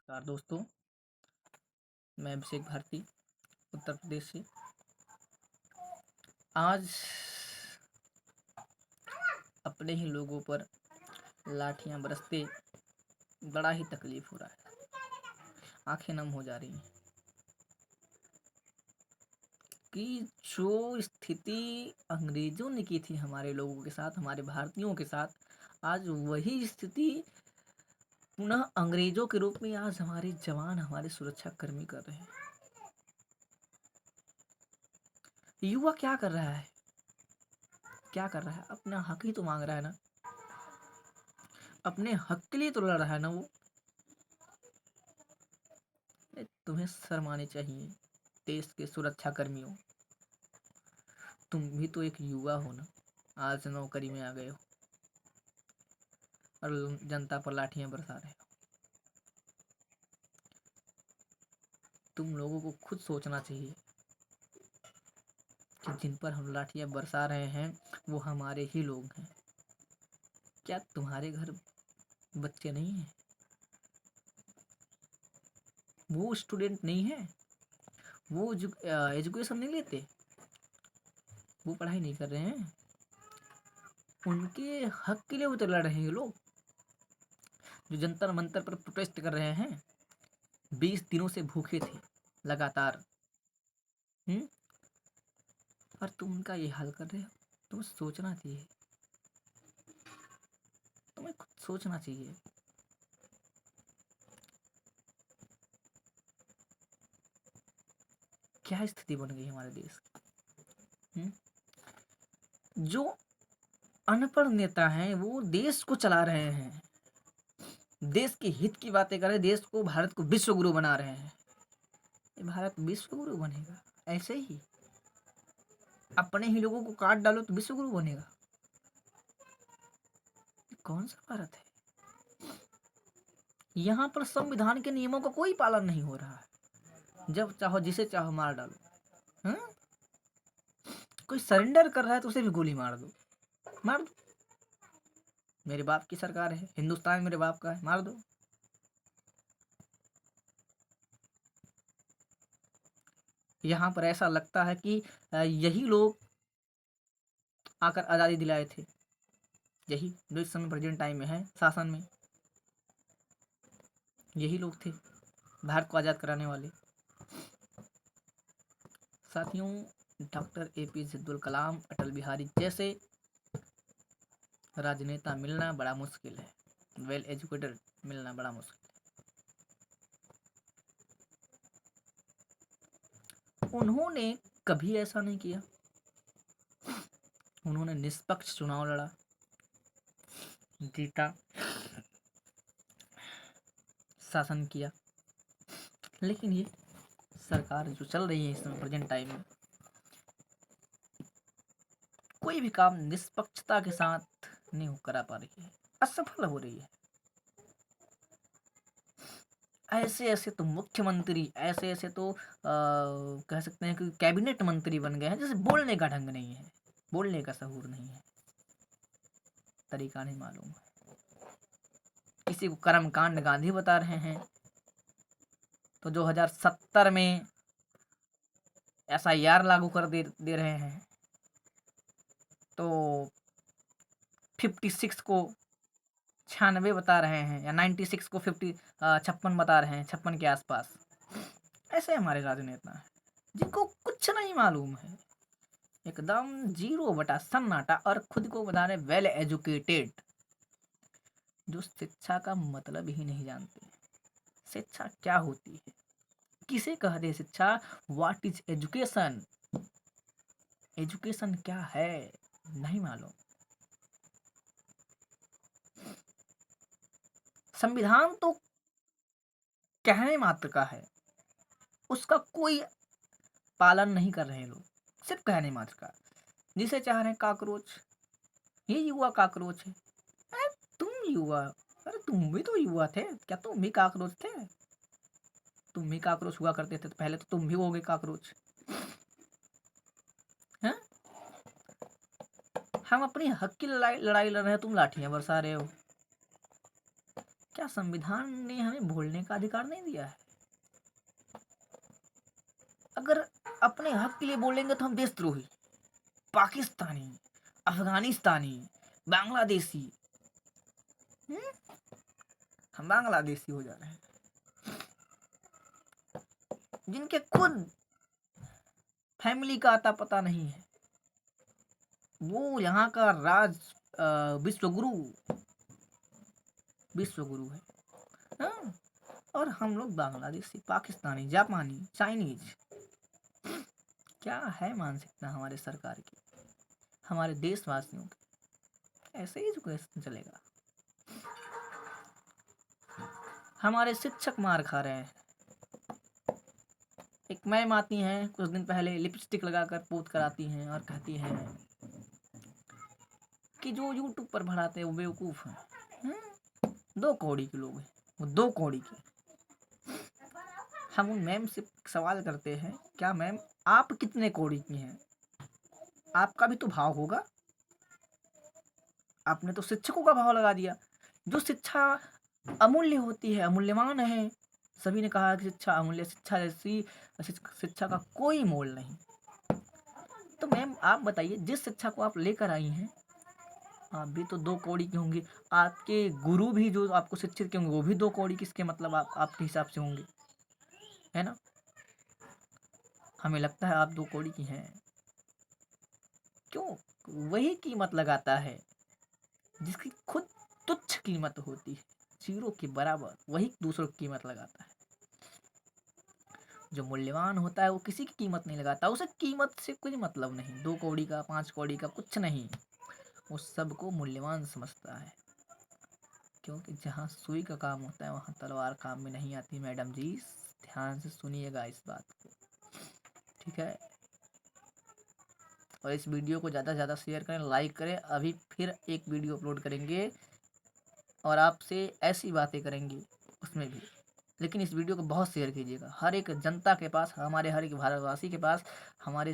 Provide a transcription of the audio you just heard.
नमस्कार दोस्तों, मैं अभिषेक भारती उत्तर प्रदेश से। आज अपने ही लोगों पर लाठियां बरसते बड़ा ही तकलीफ हो रहा है। आंखें नम हो जा रही हैं कि जो स्थिति अंग्रेजों ने की थी हमारे लोगों के साथ, हमारे भारतीयों के साथ, आज वही स्थिति पुनः अंग्रेजों के रूप में आज हमारे जवान, हमारे सुरक्षा कर्मी कर रहे हैं। युवा क्या कर रहा है? क्या कर रहा है? अपना हक ही तो मांग रहा है ना, अपने हक के लिए तो लड़ रहा है ना वो। तुम्हें शर्म आनी चाहिए देश के सुरक्षा कर्मियों। तुम भी तो एक युवा हो ना, आज नौकरी में आ गए हो और जनता पर लाठियां बरसा रहे हो। तुम लोगों को खुद सोचना चाहिए कि जिन पर हम लाठियां बरसा रहे हैं वो हमारे ही लोग हैं। क्या तुम्हारे घर बच्चे नहीं हैं? वो स्टूडेंट नहीं है? वो एजुकेशन नहीं लेते? वो पढ़ाई नहीं कर रहे हैं? उनके हक के लिए वो तो लड़ रहे हैं ये लोग, जो जंतर मंतर पर प्रोटेस्ट कर रहे हैं। 20 दिनों से भूखे थे लगातार। हम्म और तुम उनका ये हाल कर रहे हो। तुम्हें सोचना चाहिए, तुम्हें खुद सोचना चाहिए। क्या स्थिति बन गई हमारे देश की। जो अनपढ़ नेता हैं वो देश को चला रहे हैं, देश के हित की बातें कर रहे हैं, देश को, भारत को विश्व गुरु बना रहे हैं। ये भारत विश्व गुरु बनेगा ऐसे ही? अपने ही लोगों को काट डालो तो विश्व गुरु बनेगा? कौन सा भारत है? यहाँ पर संविधान के नियमों का कोई पालन नहीं हो रहा है। जब चाहो जिसे चाहो मार डालो। हाँ? कोई सरेंडर कर रहा है तो उसे भी गोली मार दो, मार दो। मेरे बाप की सरकार है, हिंदुस्तान मेरे बाप का है, मार दो। यहाँ पर ऐसा लगता है कि यही लोग आकर आज़ादी दिलाए थे, यही जो इस समय प्रेजेंट टाइम में है शासन में, यही लोग थे भारत को आज़ाद कराने वाले। साथियों, डॉक्टर APJ अब्दुल कलाम, अटल बिहारी जैसे राजनेता मिलना बड़ा मुश्किल है, वेल एजुकेटेड मिलना बड़ा मुश्किल है। उन्होंने कभी ऐसा नहीं किया। उन्होंने निष्पक्ष चुनाव लड़ा, जीता, शासन किया। लेकिन ये सरकार जो चल रही है इस समय प्रेजेंट टाइम में, कोई भी काम निष्पक्षता के साथ नहीं करा पा रही है, असफल हो रही है। ऐसे ऐसे तो मुख्यमंत्री, ऐसे ऐसे तो कह सकते हैं कि कैबिनेट मंत्री बन गए हैं, जैसे बोलने का ढंग नहीं है, बोलने का सहूर नहीं है, तरीका नहीं मालूम है। किसी को कर्मकांड गांधी बता रहे हैं तो 2070 में SIR लागू कर दे रहे हैं, तो 56 को 96 बता रहे हैं, या 96 को 56 बता रहे हैं, 56 के आसपास। ऐसे हमारे राजनेता हैं जिनको कुछ नहीं मालूम है, एकदम 0/सन्नाटा, और खुद को बता रहे वेल एजुकेटेड, जो शिक्षा का मतलब ही नहीं जानते। शिक्षा क्या होती है, किसे कहते हैं शिक्षा? What is education? एजुकेशन क्या है नहीं मालूम। संविधान तो कहने मात्र का है, उसका कोई पालन नहीं कर रहे लोग, सिर्फ कहने मात्र का। जिसे चाह रहे हैं काकरोच, ये युवा काकरोच है। अरे तुम युवा, अरे तुम भी तो युवा थे, क्या तुम भी काकरोच थे? तुम भी काकरोच हुआ करते थे तो पहले तो तुम भी होगे काकरोच। हैं? हम अपनी हक की लड़ाई लड़ रहे हैं, तुम लाठियां बरसा रहे हो। क्या क्या संविधान ने हमें बोलने का अधिकार नहीं दिया है? अगर अपने हक के लिए बोलेंगे तो हम देशद्रोही, पाकिस्तानी, अफगानिस्तानी, बांग्लादेशी, हम्म, हम बांग्लादेशी हो जा रहे हैं, जिनके खुद फैमिली का आता पता नहीं है, वो यहाँ का विश्वगुरु विश्वगुरु है। हाँ? और हम लोग बांग्लादेशी, पाकिस्तानी, जापानी, चाइनीज। क्या है मानसिकता हमारे सरकार की, हमारे देशवासियों की? ऐसे ही एजुकेशन चलेगा? हमारे शिक्षक मार खा रहे हैं। एक मैम आती हैं कुछ दिन पहले, लिपस्टिक लगाकर पोत कर आती हैं और कहती हैं कि जो यूट्यूब पर भराते हैं वो बेवकूफ़ हैं। 2 कौड़ी के लोग हैं वो, 2 कौड़ी के। हम उन मैम से सवाल करते हैं, क्या मैम आप कितने कौड़ी की हैं? आपका भी तो भाव होगा। आपने तो शिक्षकों का भाव लगा दिया। जो शिक्षा अमूल्य होती है, अमूल्यवान है। सभी ने कहा कि शिक्षा अमूल्य, शिक्षा जैसी शिक्षा का कोई मोल नहीं। तो मैम आप बताइए, जिस शिक्षा को आप लेकर आई हैं, आप भी तो 2 कौड़ी की होंगी। आपके गुरु भी जो आपको शिक्षित किए होंगे वो भी 2 कौड़ी किसके मतलब आपके हिसाब से होंगे, है ना? हमें लगता है आप 2 कौड़ी की हैं। क्यों? वही कीमत लगाता है जिसकी खुद तुच्छ कीमत होती है, 0 के बराबर, वही दूसरों की कीमत लगाता है। जो मूल्यवान होता है वो किसी की कीमत नहीं लगाता, उसे कीमत से कोई मतलब नहीं। 2 कौड़ी का, 5 कौड़ी का, कुछ नहीं। वो सबको मूल्यवान समझता है, क्योंकि जहाँ सुई का काम होता है वहाँ तलवार काम में नहीं आती। मैडम जी ध्यान से सुनिएगा इस बात को, ठीक है? और इस वीडियो को ज़्यादा से ज़्यादा शेयर करें, लाइक करें। अभी फिर एक वीडियो अपलोड करेंगे और आपसे ऐसी बातें करेंगे उसमें भी, लेकिन इस वीडियो को बहुत शेयर कीजिएगा। हर एक जनता के पास, हमारे हर एक भारतवासी के पास, हमारे